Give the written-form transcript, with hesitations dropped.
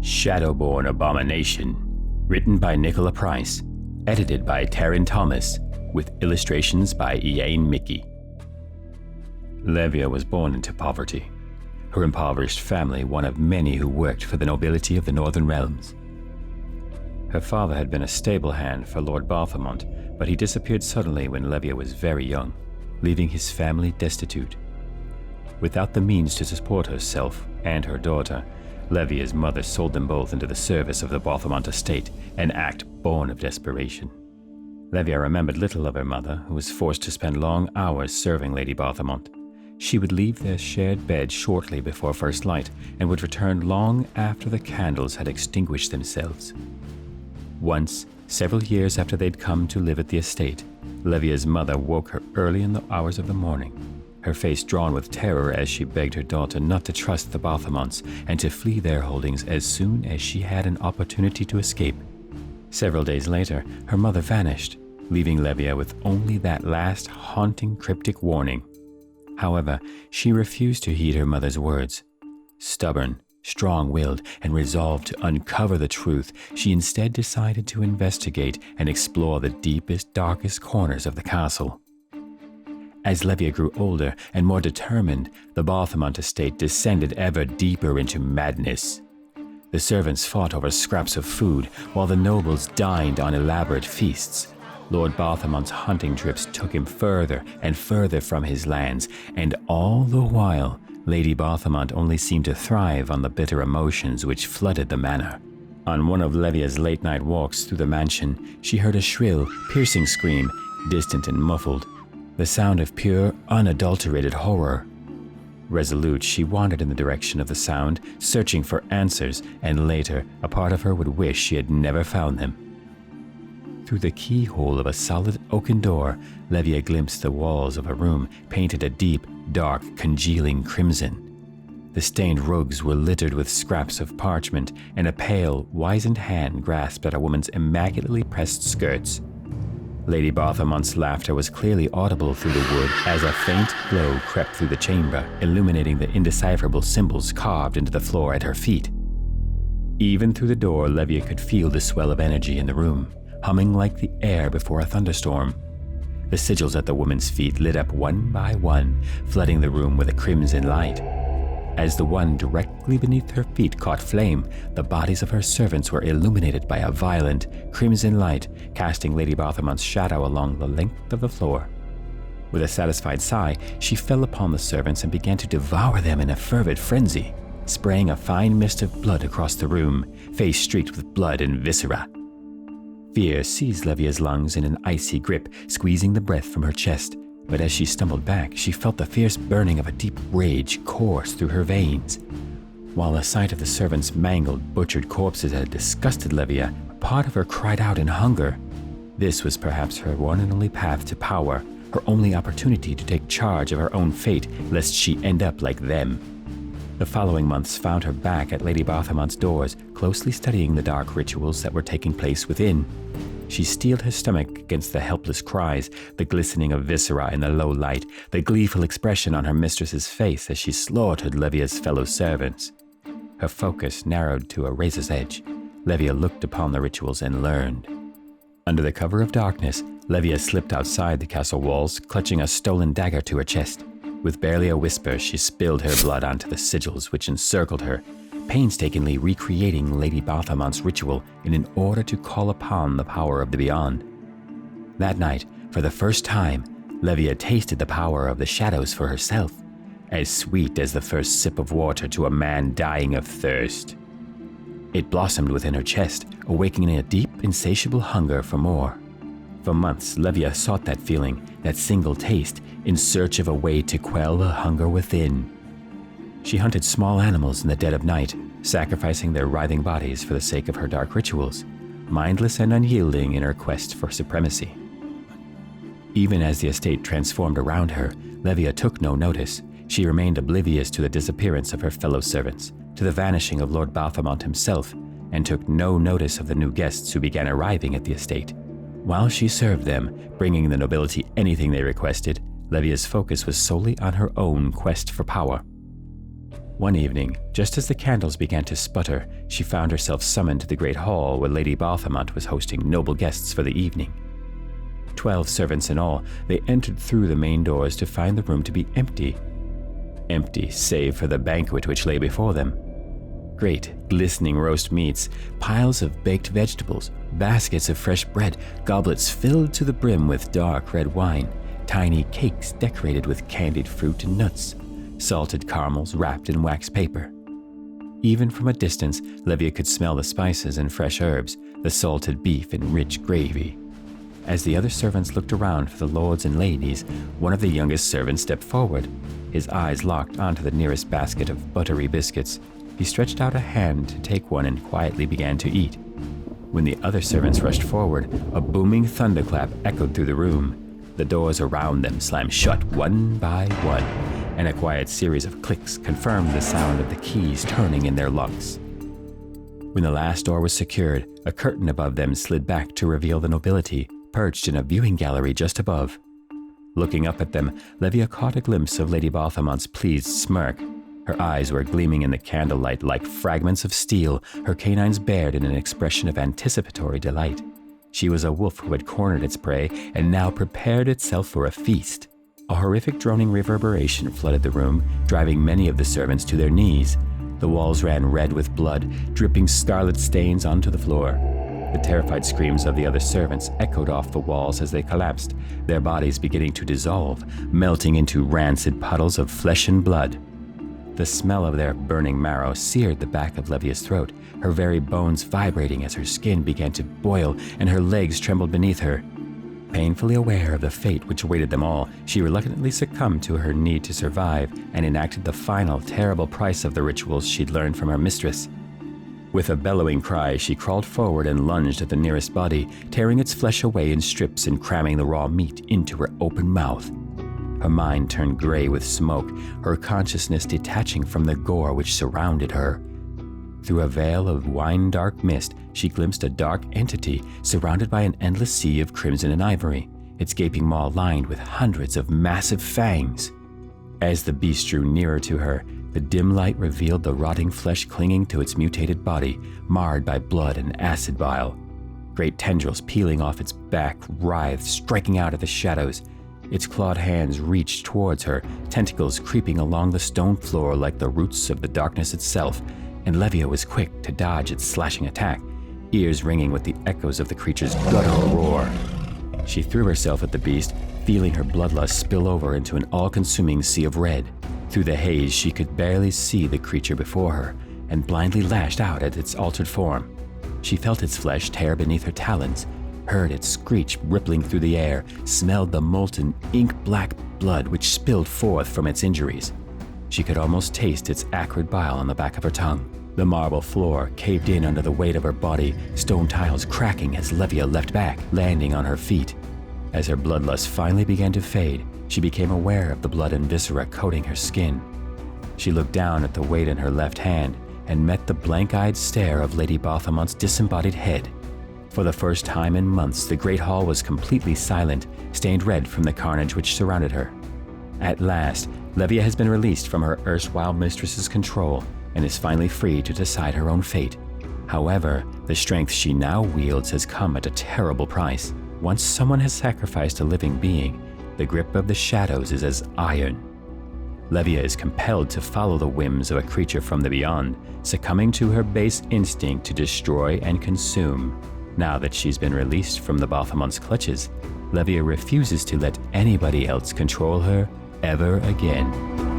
Shadowborn Abomination, written by Nicola Price, edited by Tarryn Thomas, with illustrations by Iain Miki. Levia was born into poverty. Her impoverished family, one of many who worked for the nobility of the Northern Realms. Her father had been a stable hand for Lord Balthamont, but he disappeared suddenly when Levia was very young, leaving his family destitute. Without the means to support herself and her daughter, Levia's mother sold them both into the service of the Balthamont estate, an act born of desperation. Levia remembered little of her mother, who was forced to spend long hours serving Lady Balthamont. She would leave their shared bed shortly before first light, and would return long after the candles had extinguished themselves. Once, several years after they'd come to live at the estate, Levia's mother woke her early in the hours of the morning, her face drawn with terror as she begged her daughter not to trust the Balthamonts and to flee their holdings as soon as she had an opportunity to escape. Several days later, her mother vanished, leaving Levia with only that last haunting cryptic warning. However, she refused to heed her mother's words. Stubborn, strong-willed, and resolved to uncover the truth, she instead decided to investigate and explore the deepest, darkest corners of the castle. As Levia grew older and more determined, the Balthamont estate descended ever deeper into madness. The servants fought over scraps of food, while the nobles dined on elaborate feasts. Lord Balthamont's hunting trips took him further and further from his lands, and all the while, Lady Balthamont only seemed to thrive on the bitter emotions which flooded the manor. On one of Levia's late-night walks through the mansion, she heard a shrill, piercing scream, distant and muffled, the sound of pure, unadulterated horror. Resolute, she wandered in the direction of the sound, searching for answers, and later, a part of her would wish she had never found them. Through the keyhole of a solid oaken door, Levia glimpsed the walls of a room painted a deep, dark, congealing crimson. The stained rugs were littered with scraps of parchment, and a pale, wizened hand grasped at a woman's immaculately pressed skirts. Lady Balthamont's laughter was clearly audible through the wood as a faint glow crept through the chamber, illuminating the indecipherable symbols carved into the floor at her feet. Even through the door, Levia could feel the swell of energy in the room, humming like the air before a thunderstorm. The sigils at the woman's feet lit up one by one, flooding the room with a crimson light. As the one directly beneath her feet caught flame, the bodies of her servants were illuminated by a violent, crimson light, casting Lady Balthamont's shadow along the length of the floor. With a satisfied sigh, she fell upon the servants and began to devour them in a fervid frenzy, spraying a fine mist of blood across the room, face streaked with blood and viscera. Fear seized Levia's lungs in an icy grip, squeezing the breath from her chest. But as she stumbled back, she felt the fierce burning of a deep rage course through her veins. While the sight of the servants' mangled, butchered corpses had disgusted Levia, a part of her cried out in hunger. This was perhaps her one and only path to power, her only opportunity to take charge of her own fate, lest she end up like them. The following months found her back at Lady Balthamont's doors, closely studying the dark rituals that were taking place within. She steeled her stomach against the helpless cries, the glistening of viscera in the low light, the gleeful expression on her mistress's face as she slaughtered Levia's fellow servants. Her focus narrowed to a razor's edge. Levia looked upon the rituals and learned. Under the cover of darkness, Levia slipped outside the castle walls, clutching a stolen dagger to her chest. With barely a whisper, she spilled her blood onto the sigils which encircled her, painstakingly recreating Lady Balthamont's ritual in order to call upon the power of the beyond. That night, for the first time, Levia tasted the power of the shadows for herself, as sweet as the first sip of water to a man dying of thirst. It blossomed within her chest, awakening a deep, insatiable hunger for more. For months, Levia sought that feeling, that single taste, in search of a way to quell the hunger within. She hunted small animals in the dead of night, sacrificing their writhing bodies for the sake of her dark rituals, mindless and unyielding in her quest for supremacy. Even as the estate transformed around her, Levia took no notice. She remained oblivious to the disappearance of her fellow servants, to the vanishing of Lord Balthamont himself, and took no notice of the new guests who began arriving at the estate. While she served them, bringing the nobility anything they requested, Levia's focus was solely on her own quest for power. One evening, just as the candles began to sputter, she found herself summoned to the great hall where Lady Balthamont was hosting noble guests for the evening. 12 servants in all, they entered through the main doors to find the room to be empty. Empty save for the banquet which lay before them. Great, glistening roast meats, piles of baked vegetables, baskets of fresh bread, goblets filled to the brim with dark red wine, tiny cakes decorated with candied fruit and nuts, salted caramels wrapped in wax paper. Even from a distance, Levia could smell the spices and fresh herbs, the salted beef and rich gravy. As the other servants looked around for the lords and ladies, one of the youngest servants stepped forward. His eyes locked onto the nearest basket of buttery biscuits. He stretched out a hand to take one and quietly began to eat. When the other servants rushed forward, a booming thunderclap echoed through the room. The doors around them slammed shut one by one, and a quiet series of clicks confirmed the sound of the keys turning in their locks. When the last door was secured, a curtain above them slid back to reveal the nobility, perched in a viewing gallery just above. Looking up at them, Levia caught a glimpse of Lady Balthamont's pleased smirk. Her eyes were gleaming in the candlelight like fragments of steel, her canines bared in an expression of anticipatory delight. She was a wolf who had cornered its prey and now prepared itself for a feast. A horrific droning reverberation flooded the room, driving many of the servants to their knees. The walls ran red with blood, dripping scarlet stains onto the floor. The terrified screams of the other servants echoed off the walls as they collapsed, their bodies beginning to dissolve, melting into rancid puddles of flesh and blood. The smell of their burning marrow seared the back of Levia's throat, her very bones vibrating as her skin began to boil and her legs trembled beneath her. Painfully aware of the fate which awaited them all, she reluctantly succumbed to her need to survive and enacted the final terrible price of the rituals she'd learned from her mistress. With a bellowing cry, she crawled forward and lunged at the nearest body, tearing its flesh away in strips and cramming the raw meat into her open mouth. Her mind turned gray with smoke, her consciousness detaching from the gore which surrounded her. Through a veil of wine-dark mist, she glimpsed a dark entity surrounded by an endless sea of crimson and ivory, its gaping maw lined with hundreds of massive fangs. As the beast drew nearer to her, the dim light revealed the rotting flesh clinging to its mutated body, marred by blood and acid bile. Great tendrils peeling off its back writhed, striking out at the shadows. Its clawed hands reached towards her, tentacles creeping along the stone floor like the roots of the darkness itself, and Levia was quick to dodge its slashing attack, ears ringing with the echoes of the creature's guttural roar. She threw herself at the beast, feeling her bloodlust spill over into an all-consuming sea of red. Through the haze, she could barely see the creature before her, and blindly lashed out at its altered form. She felt its flesh tear beneath her talons, heard its screech rippling through the air, smelled the molten, ink-black blood which spilled forth from its injuries. She could almost taste its acrid bile on the back of her tongue. The marble floor caved in under the weight of her body, stone tiles cracking as Levia leapt back, landing on her feet. As her bloodlust finally began to fade, she became aware of the blood and viscera coating her skin. She looked down at the weight in her left hand and met the blank-eyed stare of Lady Balthamont's disembodied head. For the first time in months, the great hall was completely silent, stained red from the carnage which surrounded her. At last, Levia has been released from her erstwhile mistress's control and is finally free to decide her own fate. However, the strength she now wields has come at a terrible price. Once someone has sacrificed a living being, the grip of the shadows is as iron. Levia is compelled to follow the whims of a creature from the beyond, succumbing to her base instinct to destroy and consume. Now that she's been released from the Balthamont's clutches, Levia refuses to let anybody else control her ever again.